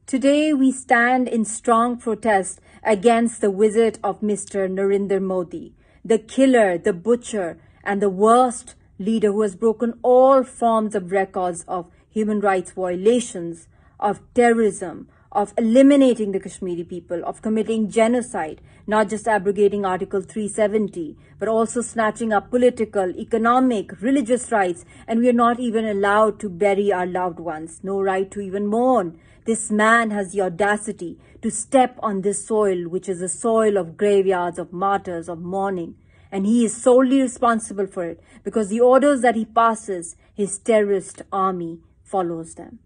Today we stand in strong protest against the visit of Mr. Narendra Modi, the killer, the butcher, and the worst leader who has broken all forms of records of human rights violations, of terrorism, of eliminating the Kashmiri people, of committing genocide, not just abrogating Article 370, but also snatching up political, economic, religious rights, and we are not even allowed to bury our loved ones, no right to even mourn. This man has the audacity to step on this soil, which is a soil of graveyards, of martyrs, of mourning. And he is solely responsible for it because the orders that he passes, his terrorist army follows them.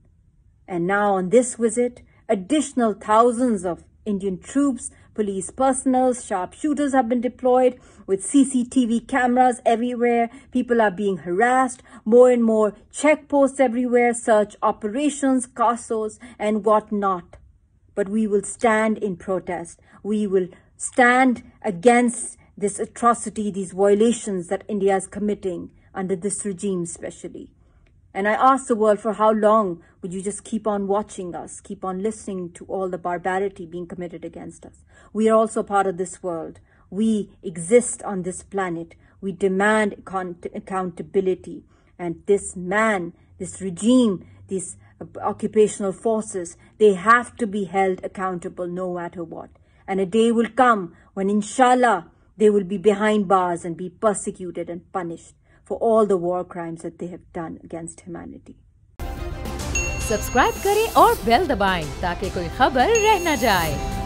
And now on this visit, additional thousands of Indian troops, police personnel, sharpshooters have been deployed with CCTV cameras everywhere. People are being harassed. More and more checkposts everywhere, search operations, CASOs, and whatnot. But we will stand in protest. We will stand against this atrocity, these violations that India is committing under this regime especially. And I ask the world, for how long would you just keep on watching us, keep on listening to all the barbarity being committed against us? We are also part of this world. We exist on this planet. We demand accountability. And this man, this regime, these occupational forces, they have to be held accountable no matter what. And a day will come when, inshallah, they will be behind bars and be persecuted and punished for all the war crimes that they have done against humanity. Subscribe करें और bell दबाएं ताकि कोई खबर रह न जाए।